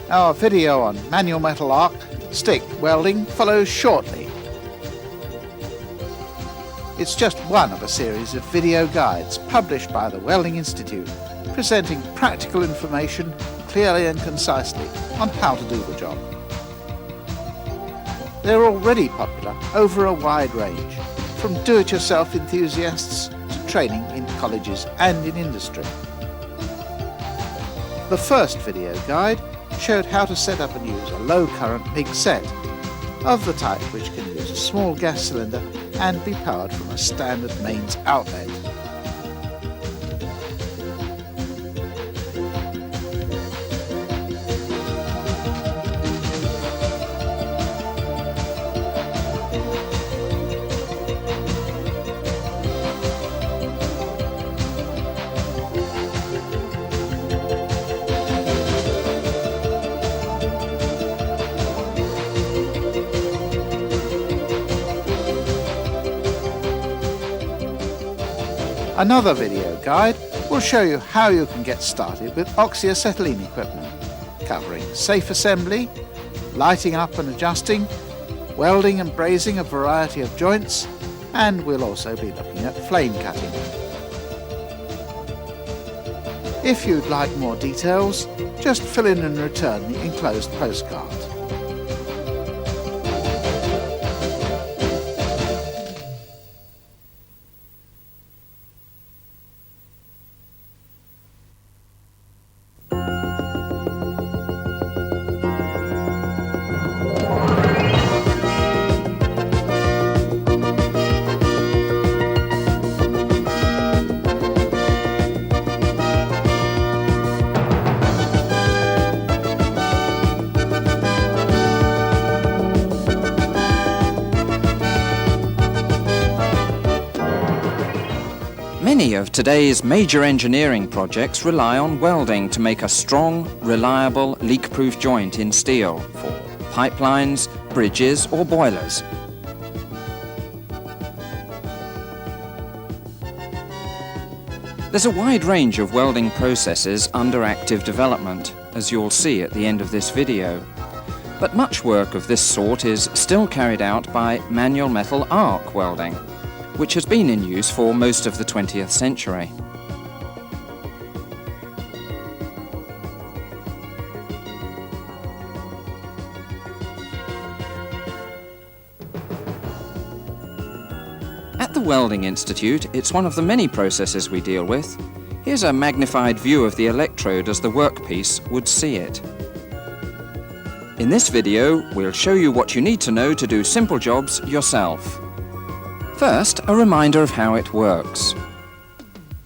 Our video on manual metal arc stick welding follows shortly. It's just one of a series of video guides published by the Welding Institute, presenting practical information clearly and concisely on how to do the job. They're already popular over a wide range, from do-it-yourself enthusiasts to training in colleges and in industry. The first video guide showed how to set up and use a low-current MIG set, of the type which can use a small gas cylinder and be powered from a standard mains outlet. Another video guide will show you how you can get started with oxyacetylene equipment, covering safe assembly, lighting up and adjusting, welding and brazing a variety of joints, and we'll also be looking at flame cutting. If you'd like more details, just fill in and return the enclosed postcard. Many of today's major engineering projects rely on welding to make a strong, reliable, leak-proof joint in steel for pipelines, bridges or boilers. There's a wide range of welding processes under active development, as you'll see at the end of this video. But much work of this sort is still carried out by manual metal arc welding, which has been in use for most of the 20th century. At the Welding Institute, it's one of the many processes we deal with. Here's a magnified view of the electrode as the workpiece would see it. In this video, we'll show you what you need to know to do simple jobs yourself. First, a reminder of how it works.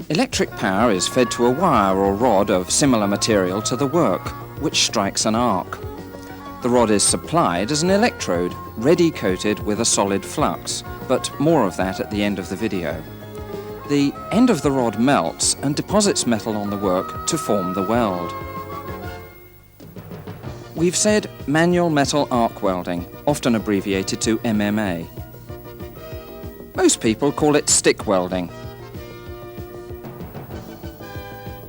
Electric power is fed to a wire or rod of similar material to the work, which strikes an arc. The rod is supplied as an electrode, ready coated with a solid flux, but more of that at the end of the video. The end of the rod melts and deposits metal on the work to form the weld. We've said manual metal arc welding, often abbreviated to MMA. Most people call it stick welding.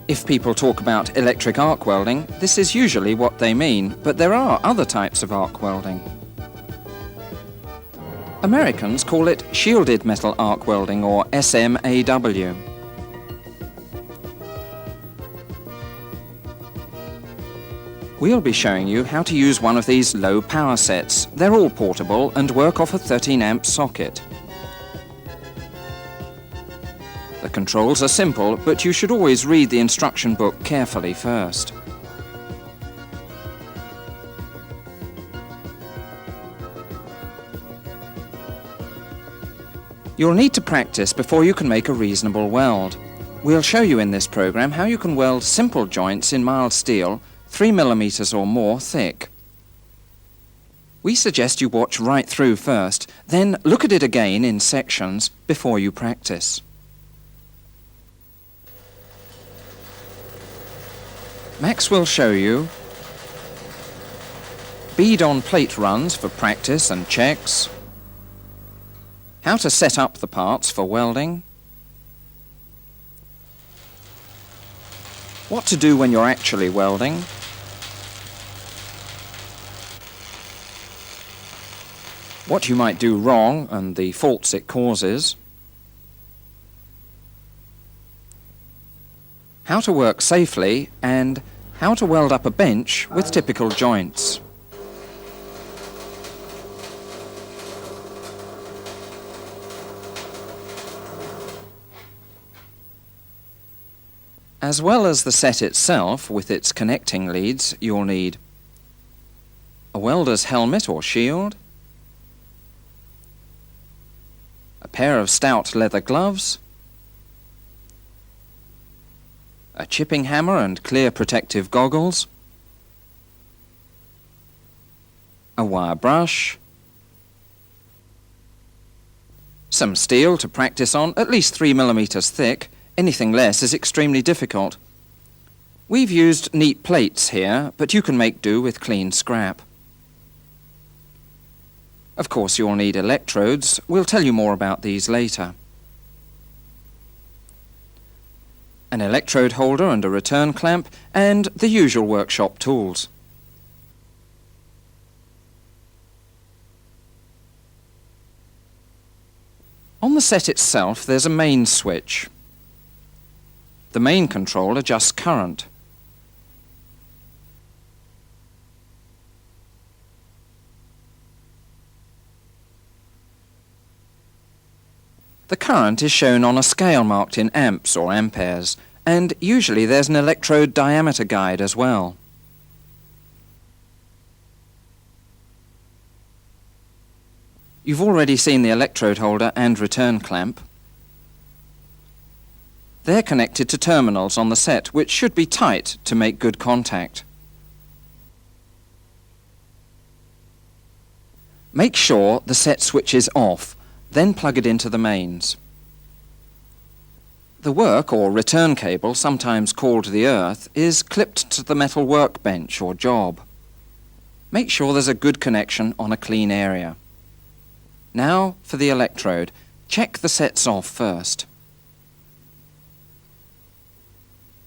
If people talk about electric arc welding, this is usually what they mean, but there are other types of arc welding. Americans call it shielded metal arc welding, or SMAW. We'll be showing you how to use one of these low power sets. They're all portable and work off a 13 amp socket. The controls are simple, but you should always read the instruction book carefully first. You'll need to practice before you can make a reasonable weld. We'll show you in this program how you can weld simple joints in mild steel, 3 millimeters or more thick. We suggest you watch right through first, then look at it again in sections before you practice. Max will show you bead-on-plate runs for practice and checks, how to set up the parts for welding, what to do when you're actually welding, what you might do wrong and the faults it causes, how to work safely, and how to weld up a bench with typical joints. As well as the set itself with its connecting leads, you'll need a welder's helmet or shield, a pair of stout leather gloves, a chipping hammer and clear protective goggles, a wire brush, some steel to practice on, at least 3 mm thick. Anything less is extremely difficult. We've used neat plates here, but you can make do with clean scrap. Of course, you'll need electrodes. We'll tell you more about these later. An electrode holder and a return clamp, and the usual workshop tools. On the set itself, there's a main switch. The main control adjusts current. The current is shown on a scale marked in amps or amperes, and usually there's an electrode diameter guide as well. You've already seen the electrode holder and return clamp. They're connected to terminals on the set, which should be tight to make good contact. Make sure the set switch is off, then plug it into the mains. The work or return cable, sometimes called the earth, is clipped to the metal workbench or job. Make sure there's a good connection on a clean area. Now for the electrode. Check the sets off first.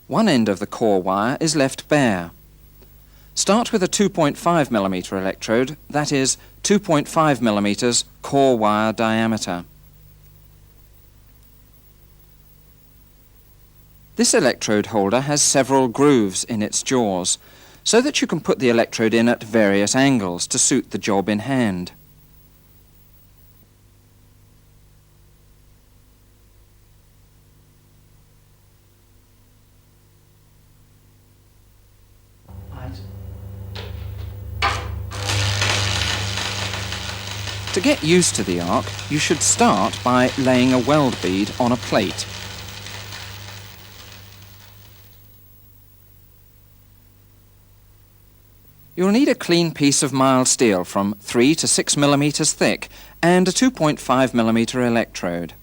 One end of the core wire is left bare. Start with a 2.5 mm electrode, that is 2.5 mm core wire diameter. This electrode holder has several grooves in its jaws, so that you can put the electrode in at various angles to suit the job in hand. To get used to the arc, you should start by laying a weld bead on a plate. You'll need a clean piece of mild steel from 3 to 6 mm thick and a 2.5 mm electrode.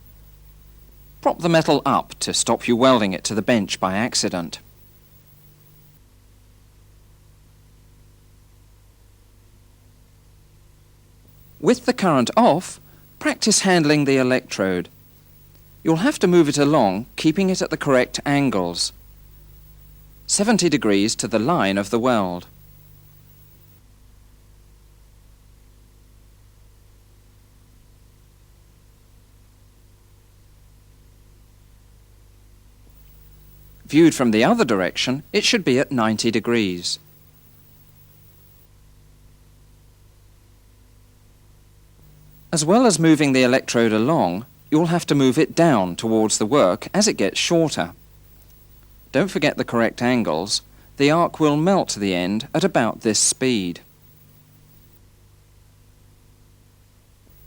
Prop the metal up to stop you welding it to the bench by accident. With the current off, practice handling the electrode. You'll have to move it along, keeping it at the correct angles. 70 degrees to the line of the weld. Viewed from the other direction, it should be at 90 degrees. As well as moving the electrode along, you'll have to move it down towards the work as it gets shorter. Don't forget the correct angles. The arc will melt to the end at about this speed.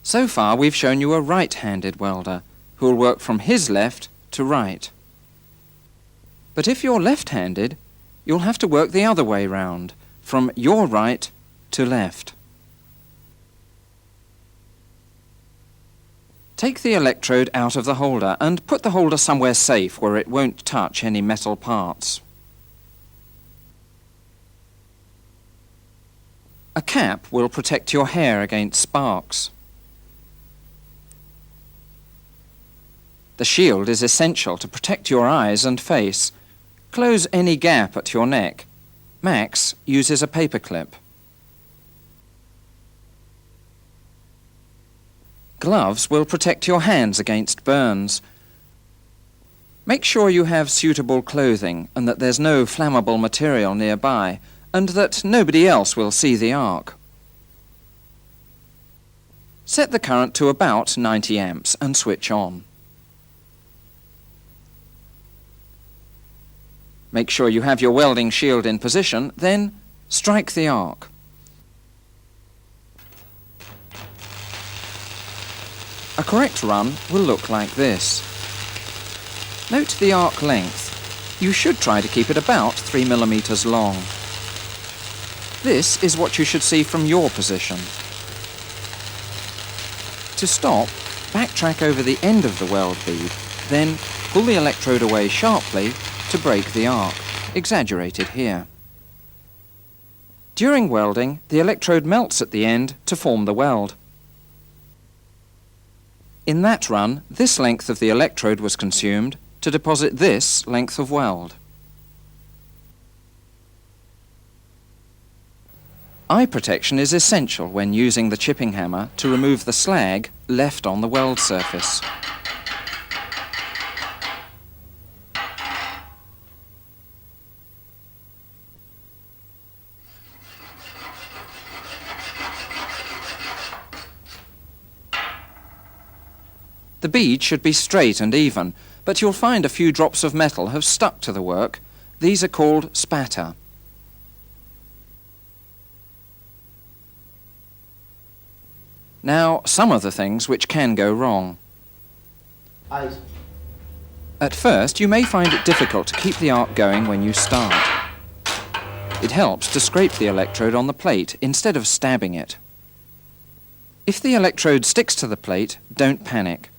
So far we've shown you a right-handed welder who will work from his left to right. But if you're left-handed, you'll have to work the other way round, from your right to left. Take the electrode out of the holder and put the holder somewhere safe where it won't touch any metal parts. A cap will protect your hair against sparks. The shield is essential to protect your eyes and face. Close any gap at your neck. Max uses a paper clip. Gloves will protect your hands against burns. Make sure you have suitable clothing and that there's no flammable material nearby, and that nobody else will see the arc. Set the current to about 90 amps and switch on. Make sure you have your welding shield in position, then strike the arc. A correct run will look like this. Note the arc length. You should try to keep it about 3 millimeters long. This is what you should see from your position. To stop, backtrack over the end of the weld bead, then pull the electrode away sharply to break the arc, exaggerated here. During welding, the electrode melts at the end to form the weld. In that run, this length of the electrode was consumed to deposit this length of weld. Eye protection is essential when using the chipping hammer to remove the slag left on the weld surface. The bead should be straight and even, but you'll find a few drops of metal have stuck to the work. These are called spatter. Now, some of the things which can go wrong. Eyes. At first, you may find it difficult to keep the arc going when you start. It helps to scrape the electrode on the plate instead of stabbing it. If the electrode sticks to the plate, don't panic.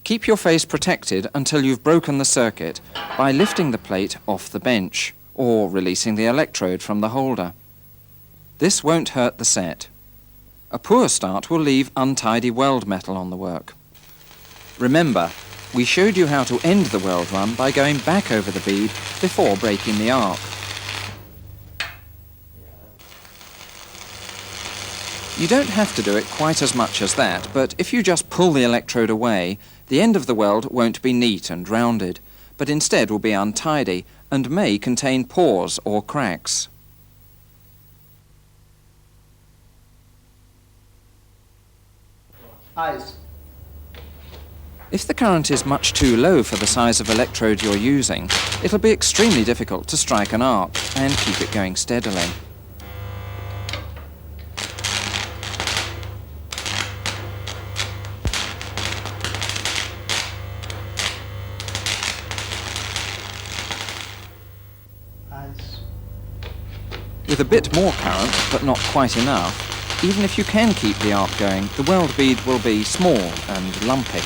Keep your face protected until you've broken the circuit by lifting the plate off the bench or releasing the electrode from the holder. This won't hurt the set. A poor start will leave untidy weld metal on the work. Remember, we showed you how to end the weld run by going back over the bead before breaking the arc. You don't have to do it quite as much as that, but if you just pull the electrode away, the end of the weld won't be neat and rounded, but instead will be untidy and may contain pores or cracks. Eyes. If the current is much too low for the size of electrode you're using, it'll be extremely difficult to strike an arc and keep it going steadily. With a bit more current, but not quite enough, even if you can keep the arc going, the weld bead will be small and lumpy.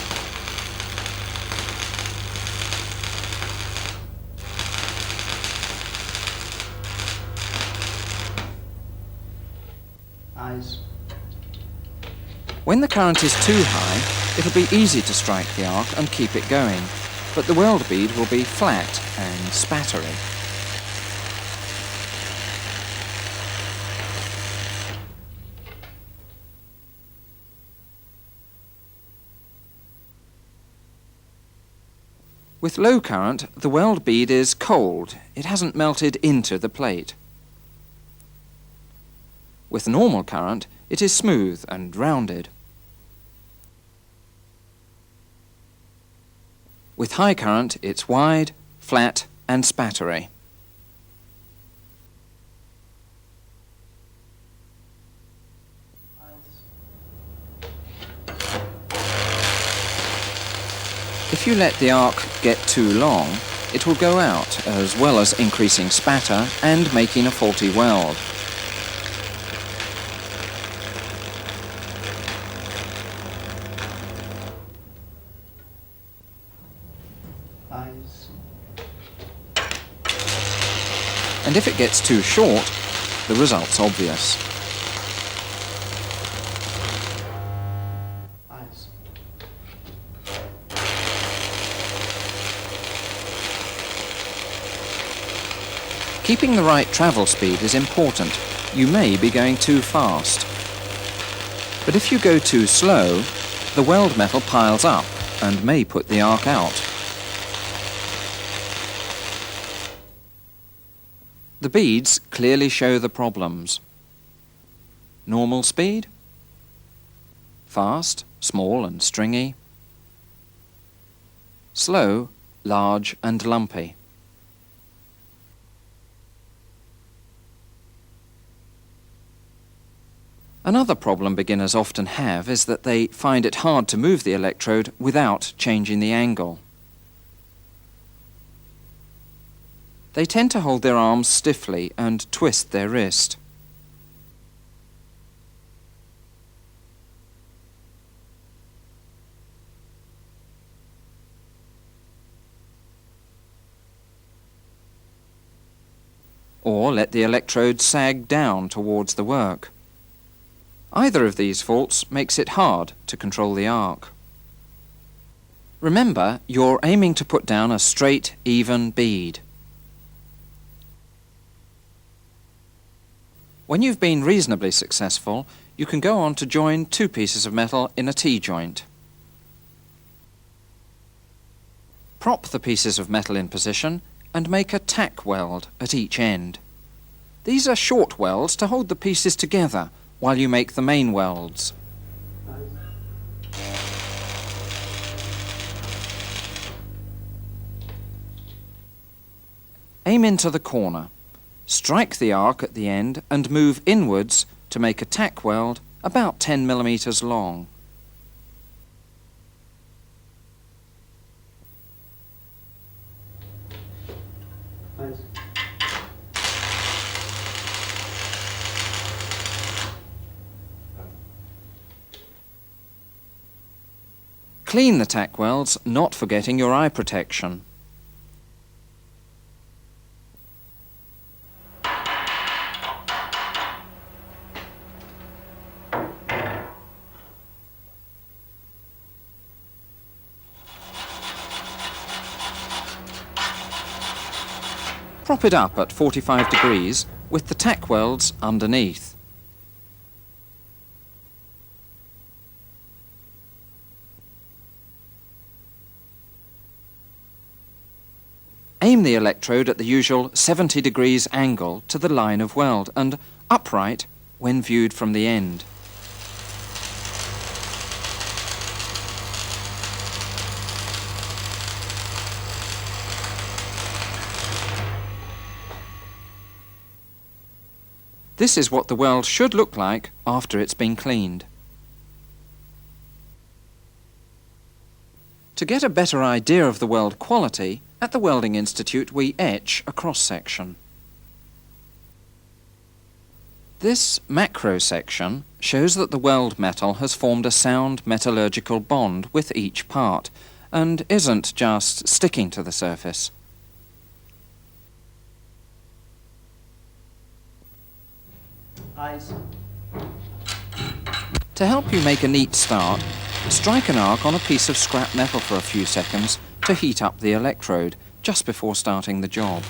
Eyes. When the current is too high, it'll be easy to strike the arc and keep it going, but the weld bead will be flat and spattery. With low current, the weld bead is cold. It hasn't melted into the plate. With normal current, it is smooth and rounded. With high current, it's wide, flat and spattery. If you let the arc get too long, it will go out, as well as increasing spatter and making a faulty weld. Eyes. And if it gets too short, the result's obvious. Eyes. Keeping the right travel speed is important. You may be going too fast. But if you go too slow, the weld metal piles up and may put the arc out. The beads clearly show the problems. Normal speed, fast, small and stringy, slow, large and lumpy. Another problem beginners often have is that they find it hard to move the electrode without changing the angle. They tend to hold their arms stiffly and twist their wrist. Or let the electrode sag down towards the work. Either of these faults makes it hard to control the arc. Remember, you're aiming to put down a straight, even bead. When you've been reasonably successful, you can go on to join two pieces of metal in a T-joint. Prop the pieces of metal in position and make a tack weld at each end. These are short welds to hold the pieces together while you make the main welds. Aim into the corner. Strike the arc at the end and move inwards to make a tack weld about 10 millimeters long. Clean the tack welds, not forgetting your eye protection. Prop it up at 45 degrees with the tack welds underneath. Aim the electrode at the usual 70 degrees angle to the line of weld and upright when viewed from the end. This is what the weld should look like after it's been cleaned. To get a better idea of the weld quality, at the Welding Institute we etch a cross-section. This macro section shows that the weld metal has formed a sound metallurgical bond with each part and isn't just sticking to the surface. Eyes. To help you make a neat start, strike an arc on a piece of scrap metal for a few seconds to heat up the electrode just before starting the job.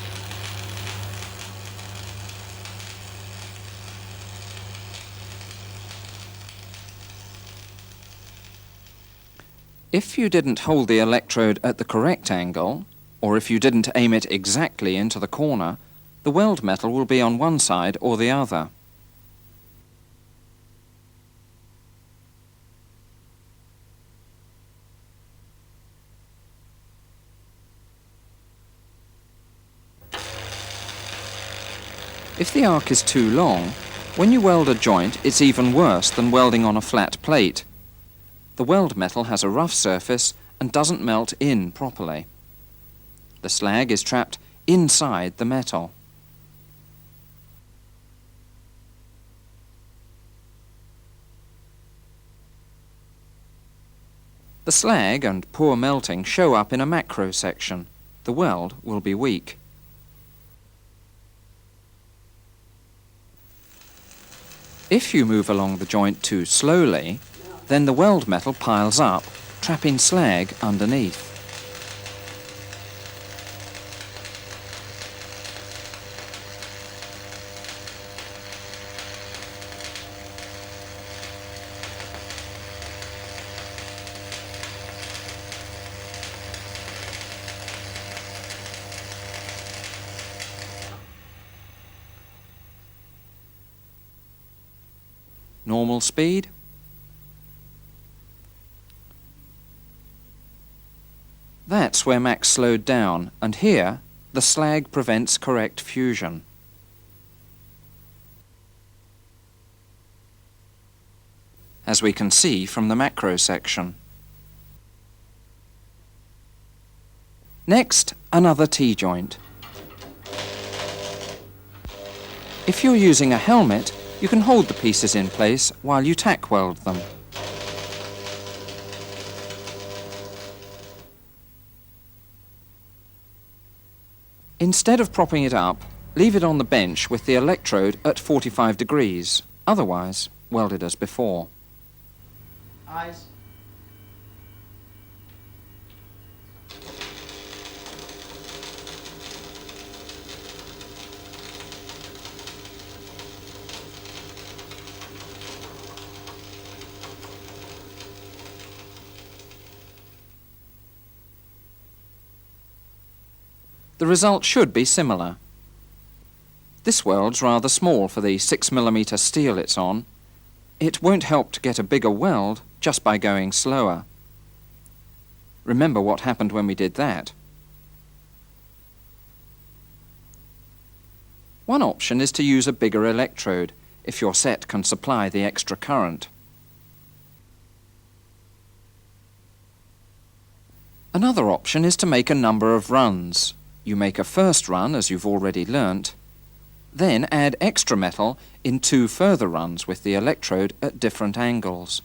If you didn't hold the electrode at the correct angle, or if you didn't aim it exactly into the corner, the weld metal will be on one side or the other. If the arc is too long, when you weld a joint, it's even worse than welding on a flat plate. The weld metal has a rough surface and doesn't melt in properly. The slag is trapped inside the metal. The slag and poor melting show up in a macro section. The weld will be weak. If you move along the joint too slowly, then the weld metal piles up, trapping slag underneath. Normal speed. That's where Max slowed down, and here the slag prevents correct fusion. As we can see from the macro section. Next, another T-joint. If you're using a helmet, you can hold the pieces in place while you tack weld them. Instead of propping it up, leave it on the bench with the electrode at 45 degrees, otherwise weld it as before. Eyes. The result should be similar. This weld's rather small for the 6mm steel it's on. It won't help to get a bigger weld just by going slower. Remember what happened when we did that. One option is to use a bigger electrode if your set can supply the extra current. Another option is to make a number of runs. You make a first run, as you've already learnt, then add extra metal in 2 further runs with the electrode at different angles.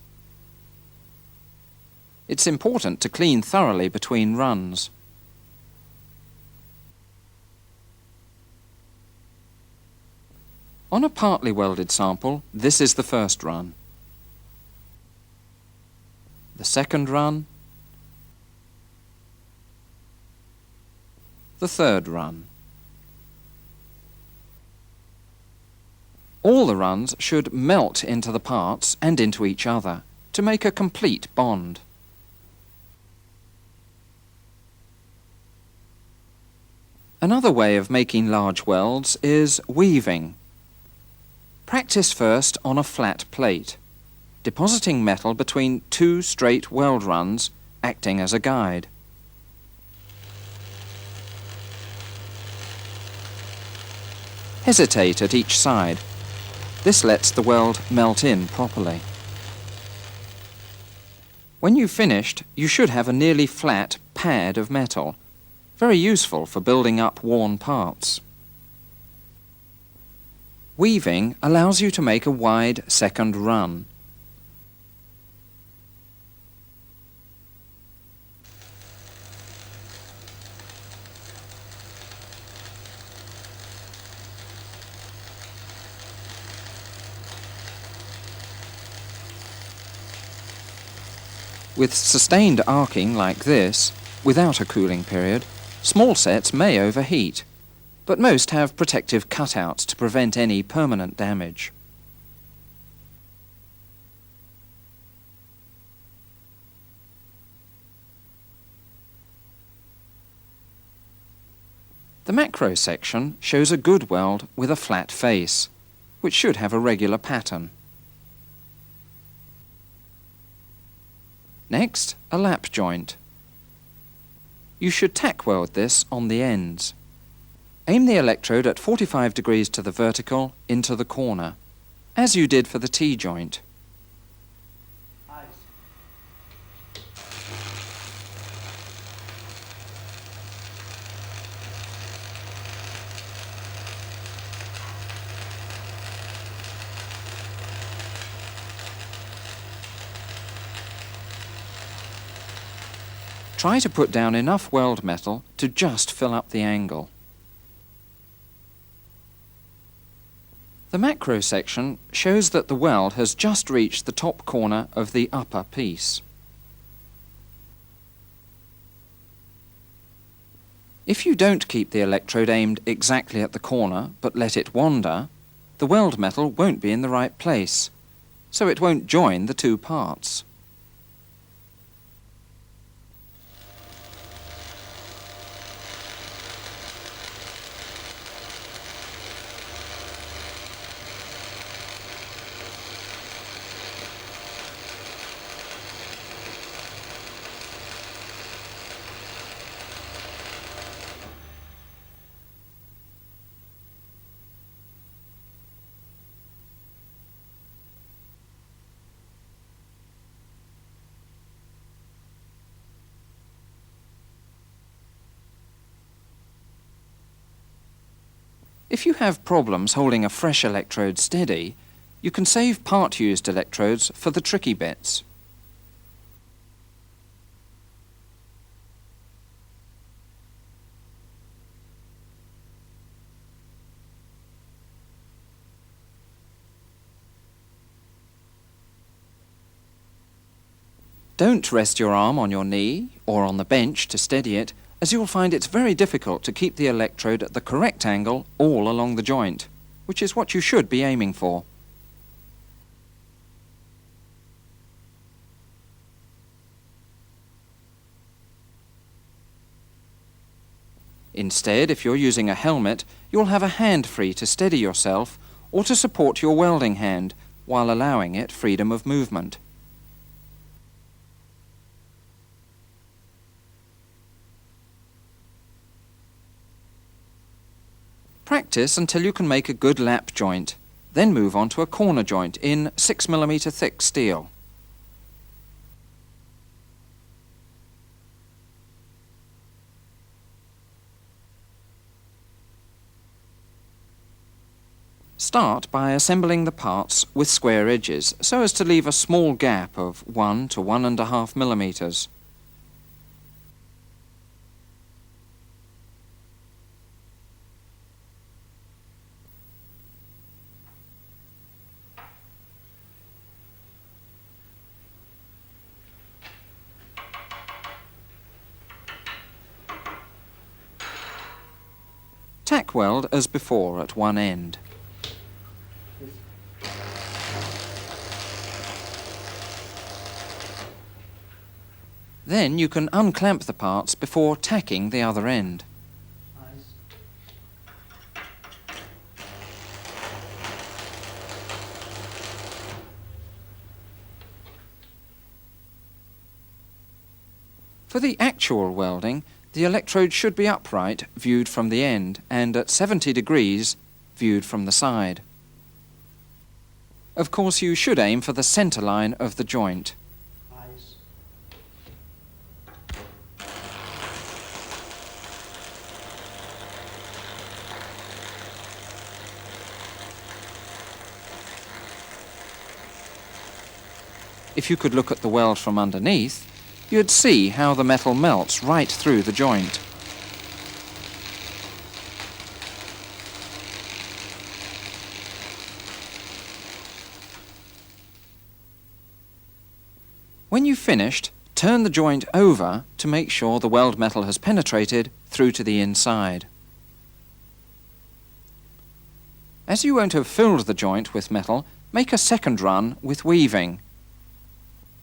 It's important to clean thoroughly between runs. On a partly welded sample, this is the first run. The second run. The third run. All the runs should melt into the parts and into each other to make a complete bond. Another way of making large welds is weaving. Practice first on a flat plate, depositing metal between 2 straight weld runs, acting as a guide. Hesitate at each side. This lets the weld melt in properly. When you've finished, you should have a nearly flat pad of metal, very useful for building up worn parts. Weaving allows you to make a wide second run. With sustained arcing like this, without a cooling period, small sets may overheat, but most have protective cutouts to prevent any permanent damage. The macro section shows a good weld with a flat face, which should have a regular pattern. Next, a lap joint. You should tack weld this on the ends. Aim the electrode at 45 degrees to the vertical into the corner, as you did for the T-joint. Try to put down enough weld metal to just fill up the angle. The macro section shows that the weld has just reached the top corner of the upper piece. If you don't keep the electrode aimed exactly at the corner but let it wander, the weld metal won't be in the right place, so it won't join the 2 parts. If you have problems holding a fresh electrode steady, you can save part-used electrodes for the tricky bits. Don't rest your arm on your knee or on the bench to steady it, as you'll find it's very difficult to keep the electrode at the correct angle all along the joint, which is what you should be aiming for. Instead, if you're using a helmet, you'll have a hand free to steady yourself or to support your welding hand while allowing it freedom of movement. Practice until you can make a good lap joint, then move on to a corner joint in 6mm thick steel. Start by assembling the parts with square edges so as to leave a small gap of 1 to 1.5mm. Tack weld as before at one end. Then you can unclamp the parts before tacking the other end. For the actual welding, the electrode should be upright, viewed from the end, and at 70 degrees, viewed from the side. Of course, you should aim for the centre line of the joint. If you could look at the weld from underneath, you'd see how the metal melts right through the joint. When you've finished, turn the joint over to make sure the weld metal has penetrated through to the inside. As you won't have filled the joint with metal, make a second run with weaving.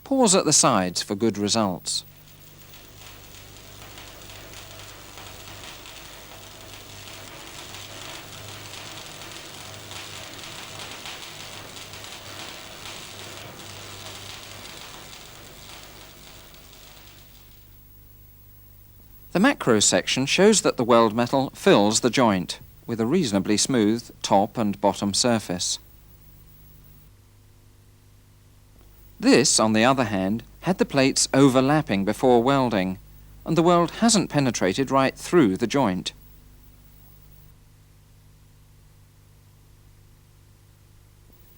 Pause at the sides for good results. The macro section shows that the weld metal fills the joint with a reasonably smooth top and bottom surface. This, on the other hand, had the plates overlapping before welding, and the weld hasn't penetrated right through the joint.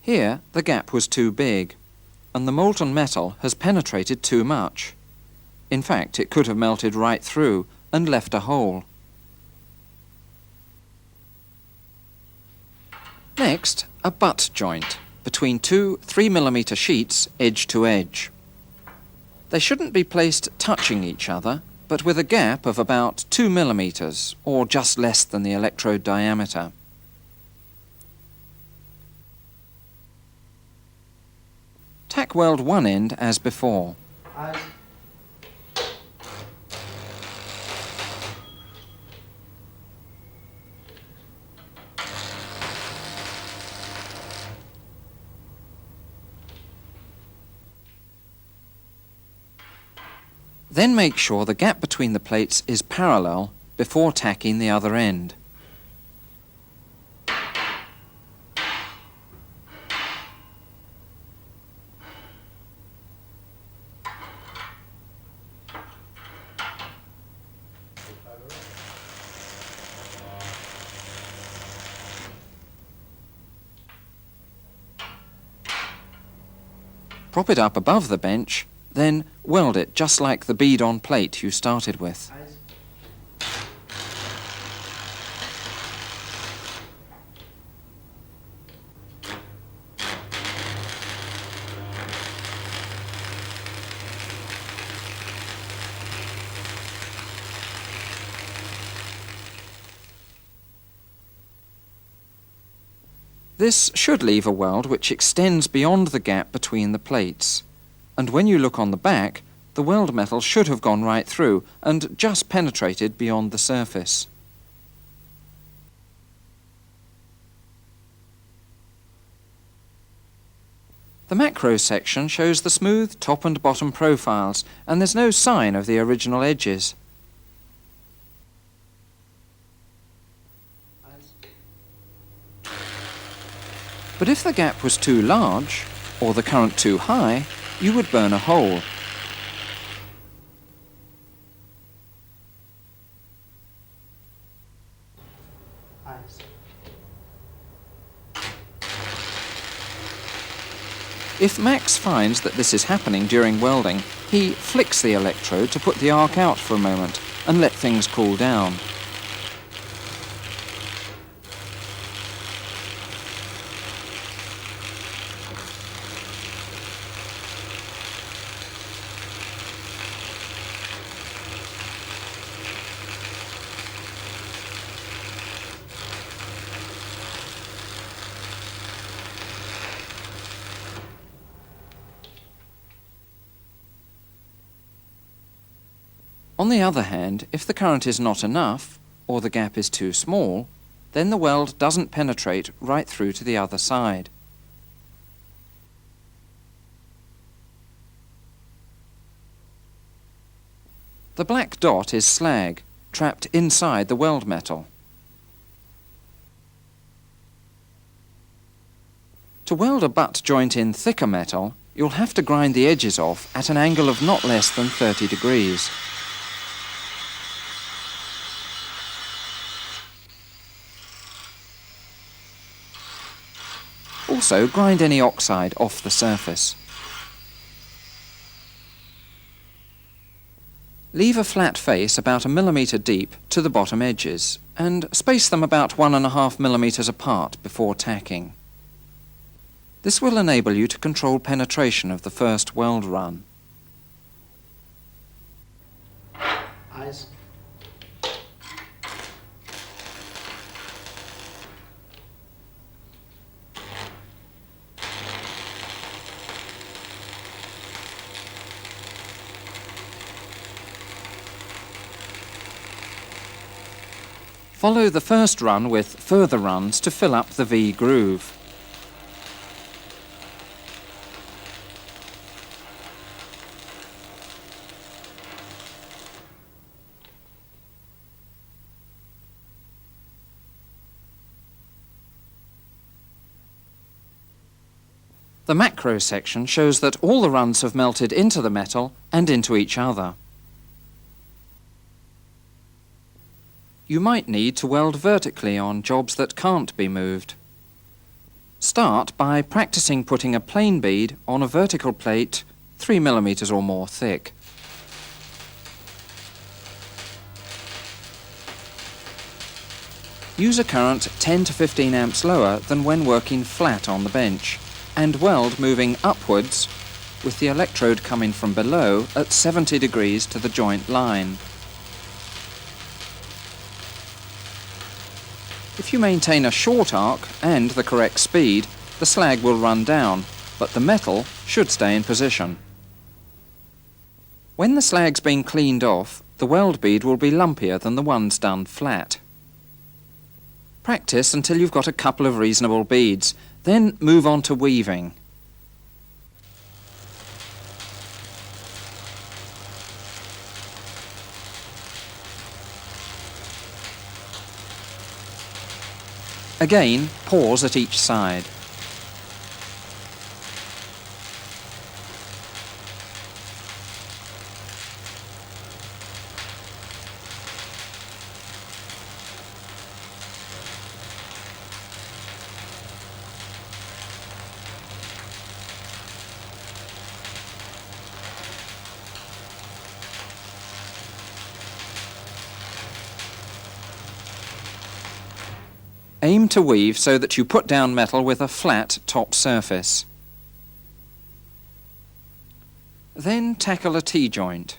Here, the gap was too big, and the molten metal has penetrated too much. In fact, it could have melted right through and left a hole. Next, a butt joint between two 3mm sheets edge to edge. They shouldn't be placed touching each other, but with a gap of about 2mm, or just less than the electrode diameter. Tack weld one end as before. Then make sure the gap between the plates is parallel before tacking the other end. Prop it up above the bench, then weld it just like the bead on plate you started with. This should leave a weld which extends beyond the gap between the plates, and when you look on the back, the weld metal should have gone right through and just penetrated beyond the surface. The macro section shows the smooth top and bottom profiles, and there's no sign of the original edges. But if the gap was too large, or the current too high, you would burn a hole. If Max finds that this is happening during welding, he flicks the electrode to put the arc out for a moment and let things cool down. On the other hand, if the current is not enough, or the gap is too small, then the weld doesn't penetrate right through to the other side. The black dot is slag, trapped inside the weld metal. To weld a butt joint in thicker metal, you'll have to grind the edges off at an angle of not less than 30 degrees. Also, grind any oxide off the surface. Leave a flat face about 1 millimetre deep to the bottom edges, and space them about 1.5 millimetres apart before tacking. This will enable you to control penetration of the first weld run. Eyes. Follow the first run with further runs to fill up the V groove. The macro section shows that all the runs have melted into the metal and into each other. You might need to weld vertically on jobs that can't be moved. Start by practicing putting a plain bead on a vertical plate 3 millimetres or more thick. Use a current 10 to 15 amps lower than when working flat on the bench, and weld moving upwards with the electrode coming from below at 70 degrees to the joint line. If you maintain a short arc and the correct speed, the slag will run down, but the metal should stay in position. When the slag's been cleaned off, the weld bead will be lumpier than the ones done flat. Practice until you've got a couple of reasonable beads, then move on to weaving. Again, pause at each side. Aim to weave so that you put down metal with a flat top surface. Then tackle a T-joint.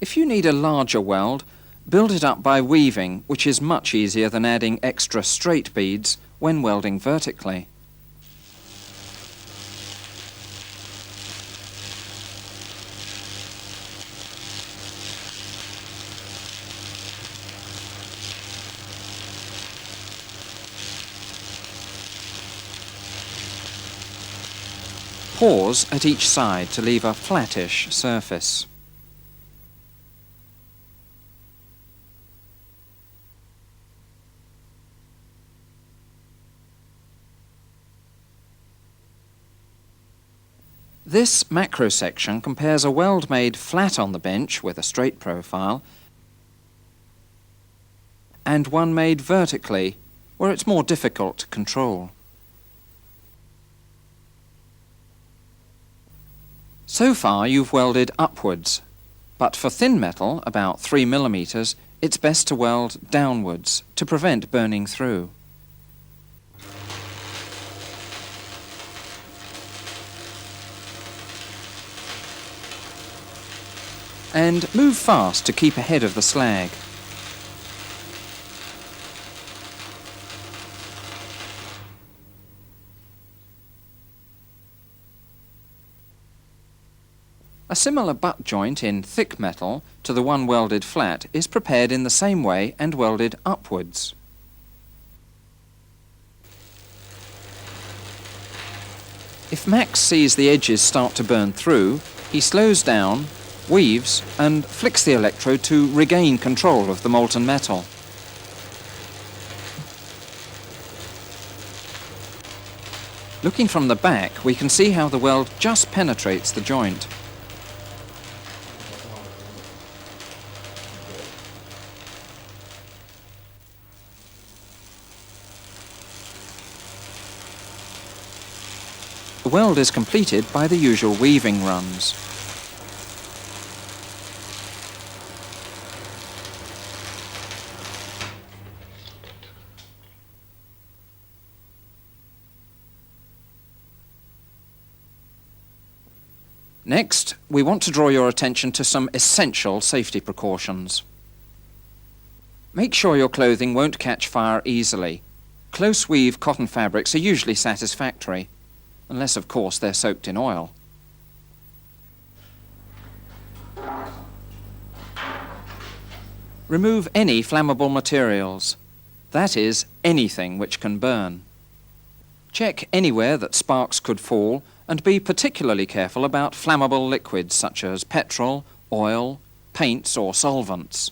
If you need a larger weld, build it up by weaving, which is much easier than adding extra straight beads when welding vertically. Pause at each side to leave a flattish surface. This macro section compares a weld made flat on the bench with a straight profile and one made vertically, where it's more difficult to control. So far you've welded upwards, but for thin metal, about 3 mm, it's best to weld downwards to prevent burning through. And move fast to keep ahead of the slag. A similar butt joint in thick metal to the one welded flat is prepared in the same way and welded upwards. If Max sees the edges start to burn through, he slows down, weaves and flicks the electrode to regain control of the molten metal. Looking from the back, we can see how the weld just penetrates the joint. The weld is completed by the usual weaving runs. Next, we want to draw your attention to some essential safety precautions. Make sure your clothing won't catch fire easily. Close weave cotton fabrics are usually satisfactory, unless of course they're soaked in oil. Remove any flammable materials, that is, anything which can burn. Check anywhere that sparks could fall and be particularly careful about flammable liquids such as petrol, oil, paints or solvents.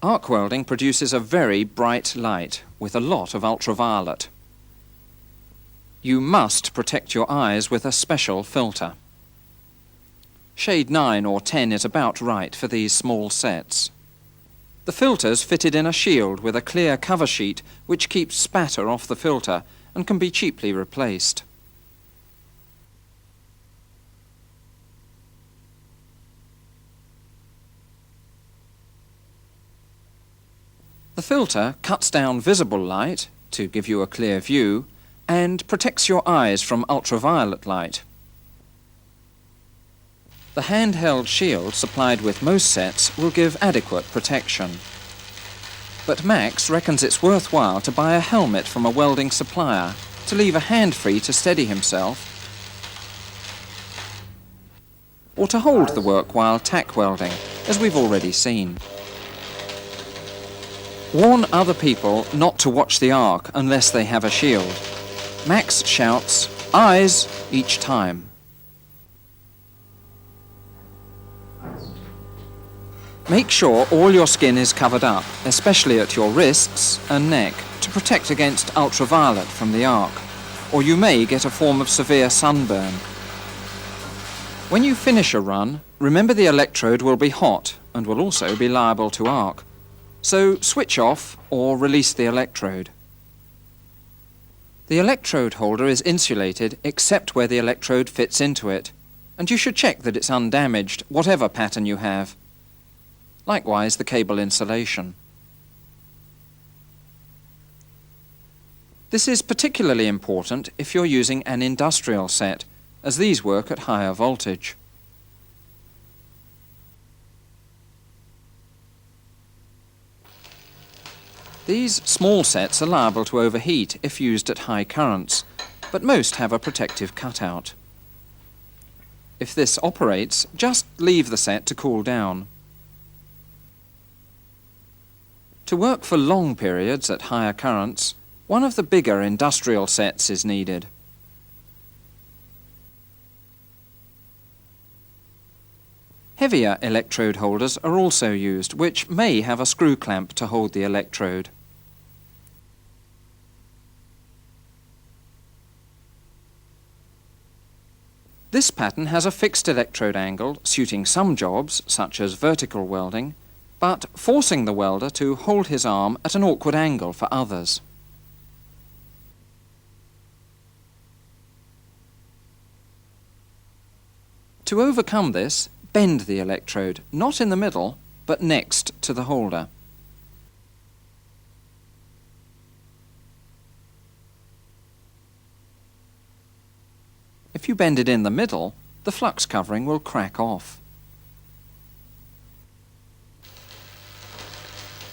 Arc welding produces a very bright light with a lot of ultraviolet. You must protect your eyes with a special filter. Shade 9 or 10 is about right for these small sets. The filter's fitted in a shield with a clear cover sheet which keeps spatter off the filter and can be cheaply replaced. The filter cuts down visible light to give you a clear view and protects your eyes from ultraviolet light. The handheld shield supplied with most sets will give adequate protection. But Max reckons it's worthwhile to buy a helmet from a welding supplier to leave a hand free to steady himself, or to hold the work while tack welding, as we've already seen. Warn other people not to watch the arc unless they have a shield. Max shouts, "Eyes!" each time. Make sure all your skin is covered up, especially at your wrists and neck, to protect against ultraviolet from the arc. or you may get a form of severe sunburn. When you finish a run, remember the electrode will be hot and will also be liable to arc. So switch off or release the electrode. The electrode holder is insulated except where the electrode fits into it, and you should check that it's undamaged, whatever pattern you have. Likewise, the cable insulation. This is particularly important if you're using an industrial set, as these work at higher voltage. These small sets are liable to overheat if used at high currents, but most have a protective cutout. If this operates, just leave the set to cool down. To work for long periods at higher currents, one of the bigger industrial sets is needed. Heavier electrode holders are also used, which may have a screw clamp to hold the electrode. This pattern has a fixed electrode angle suiting some jobs, such as vertical welding, but forcing the welder to hold his arm at an awkward angle for others. To overcome this, bend the electrode, not in the middle, but next to the holder. If you bend it in the middle, the flux covering will crack off.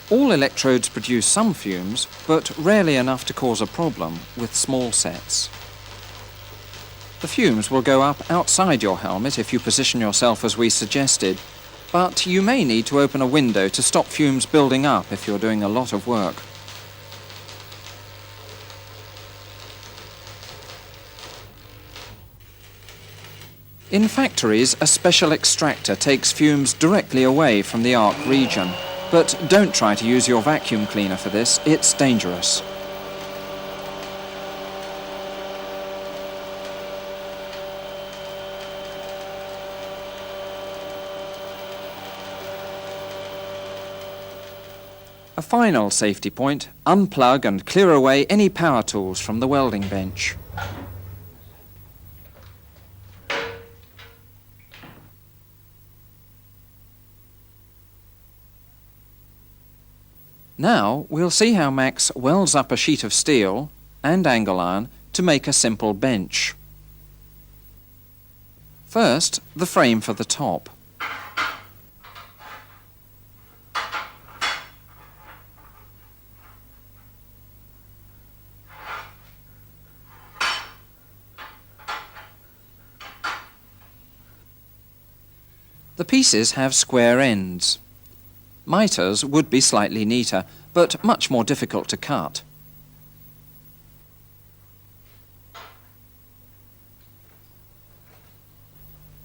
All electrodes produce some fumes, but rarely enough to cause a problem with small sets. The fumes will go up outside your helmet if you position yourself as we suggested, but you may need to open a window to stop fumes building up if you're doing a lot of work. In factories, a special extractor takes fumes directly away from the arc region, but don't try to use your vacuum cleaner for this, it's dangerous. A final safety point, unplug and clear away any power tools from the welding bench. Now we'll see how Max welds up a sheet of steel and angle iron to make a simple bench. First, the frame for the top. The pieces have square ends. Miters would be slightly neater, but much more difficult to cut.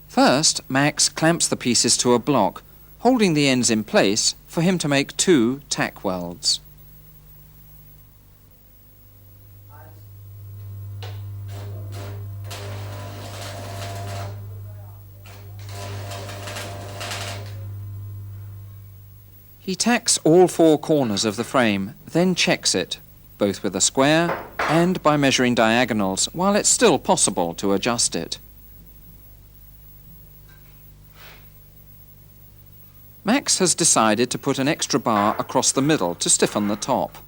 First, Max clamps the pieces to a block, holding the ends in place for him to make 2 tack welds. He tacks all 4 corners of the frame, then checks it, both with a square and by measuring diagonals, while it's still possible to adjust it. Max has decided to put an extra bar across the middle to stiffen the top.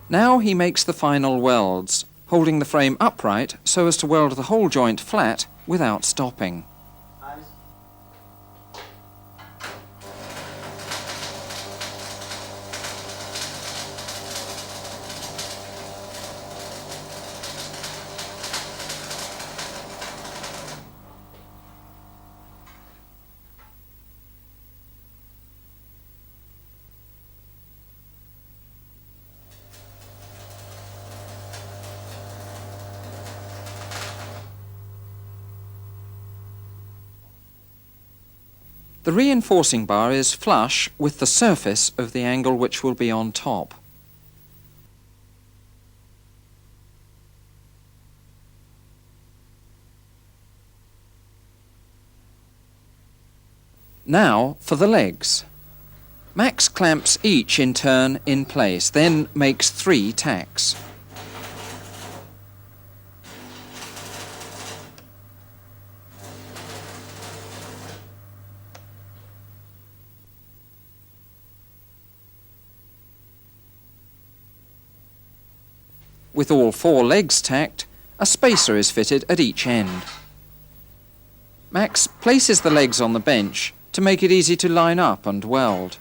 Now he makes the final welds, holding the frame upright so as to weld the whole joint flat without stopping. The reinforcing bar is flush with the surface of the angle which will be on top. Now for the legs. Max clamps each in turn in place, then makes 3 tacks. With all 4 legs tacked, a spacer is fitted at each end. Max places the legs on the bench to make it easy to line up and weld.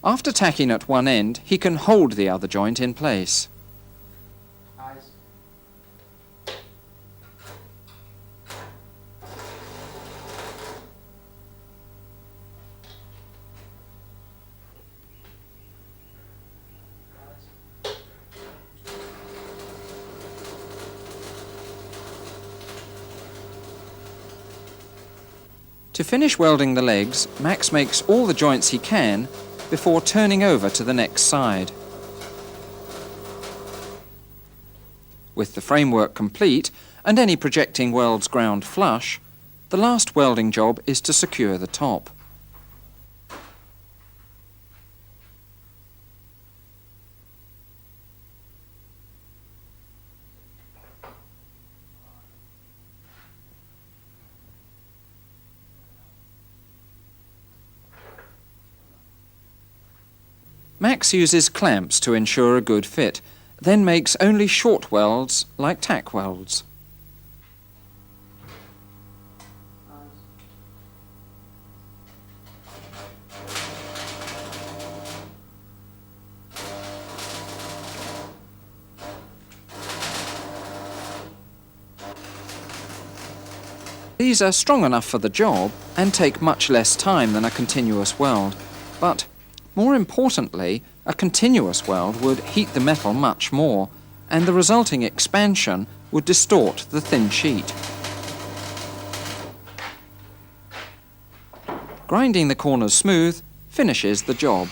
After tacking at one end, he can hold the other joint in place. To finish welding the legs, Max makes all the joints he can before turning over to the next side. With the framework complete and any projecting welds ground flush, the last welding job is to secure the top. Max uses clamps to ensure a good fit, then makes only short welds like tack welds. These are strong enough for the job and take much less time than a continuous weld, but more importantly, a continuous weld would heat the metal much more, and the resulting expansion would distort the thin sheet. Grinding the corners smooth finishes the job.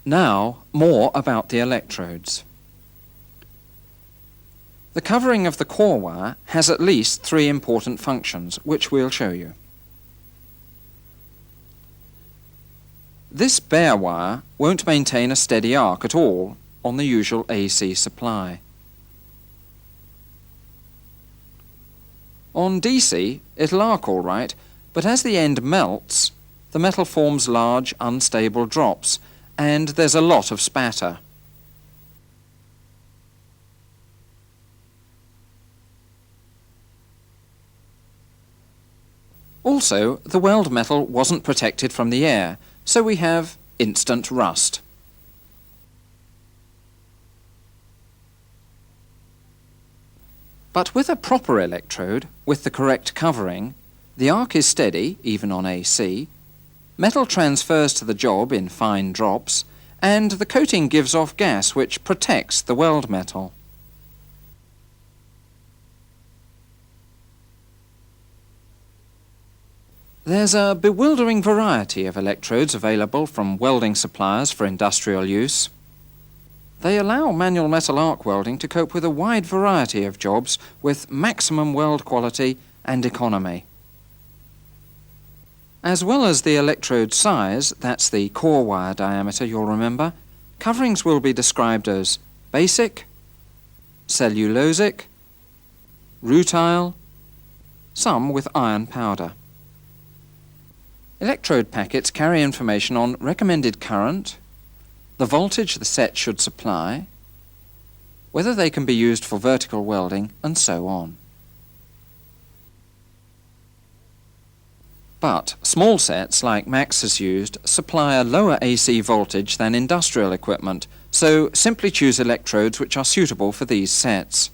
Now, more about the electrodes. The covering of the core wire has at least 3 important functions, which we'll show you. This bare wire won't maintain a steady arc at all on the usual AC supply. On DC, it'll arc all right, but as the end melts, the metal forms large, unstable drops, and there's a lot of spatter. Also, the weld metal wasn't protected from the air, so we have instant rust. But with a proper electrode, with the correct covering, the arc is steady, even on AC, metal transfers to the job in fine drops, and the coating gives off gas which protects the weld metal. There's a bewildering variety of electrodes available from welding suppliers for industrial use. They allow manual metal arc welding to cope with a wide variety of jobs with maximum weld quality and economy. As well as the electrode size, that's the core wire diameter you'll remember, coverings will be described as basic, cellulosic, rutile, some with iron powder. Electrode packets carry information on recommended current, the voltage the set should supply, whether they can be used for vertical welding, and so on. But small sets, like Max has used, supply a lower AC voltage than industrial equipment, so simply choose electrodes which are suitable for these sets.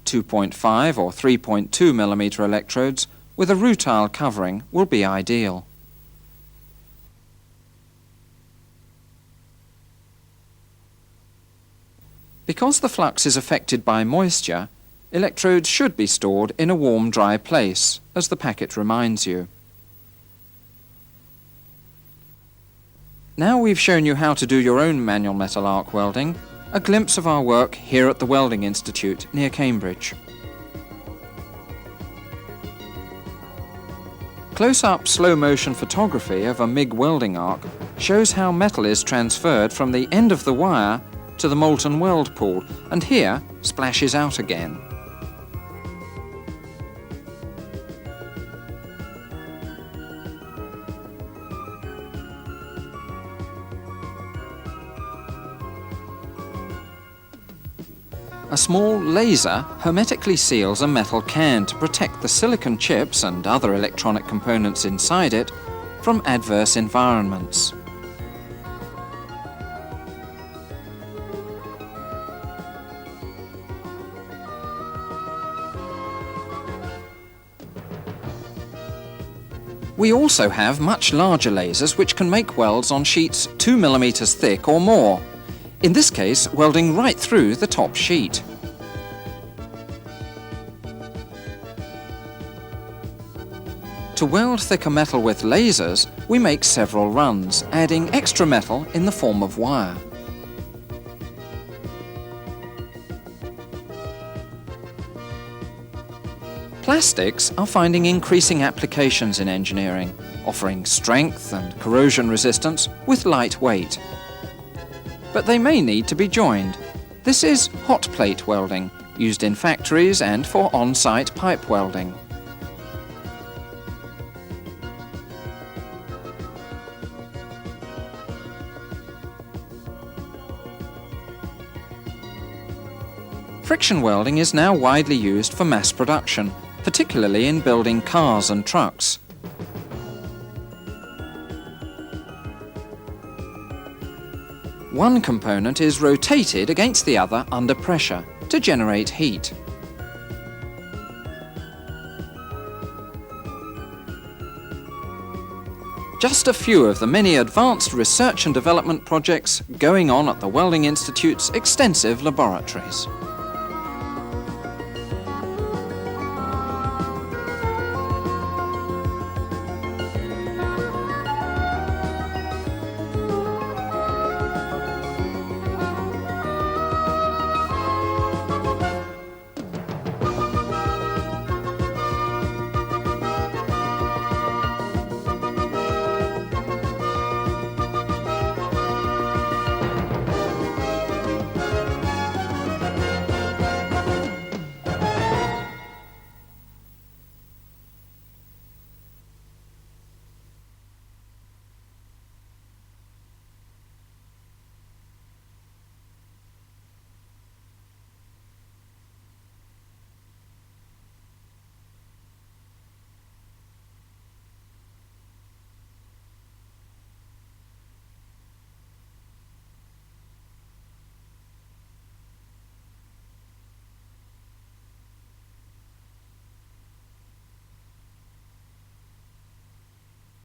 2.5 or 3.2 millimeter electrodes with a rutile covering will be ideal. Because the flux is affected by moisture, electrodes should be stored in a warm, dry place, as the packet reminds you. Now we've shown you how to do your own manual metal arc welding, a glimpse of our work here at the Welding Institute near Cambridge. Close-up slow-motion photography of a MIG welding arc shows how metal is transferred from the end of the wire to the molten weld pool, and here splashes out again. A small laser hermetically seals a metal can to protect the silicon chips and other electronic components inside it from adverse environments. We also have much larger lasers which can make welds on sheets 2 millimeters thick or more. In this case, welding right through the top sheet. To weld thicker metal with lasers, we make several runs, adding extra metal in the form of wire. Plastics are finding increasing applications in engineering, offering strength and corrosion resistance with light weight. But they may need to be joined. This is hot plate welding, used in factories and for on-site pipe welding. Friction welding is now widely used for mass production, particularly in building cars and trucks. One component is rotated against the other under pressure to generate heat. Just a few of the many advanced research and development projects going on at the Welding Institute's extensive laboratories.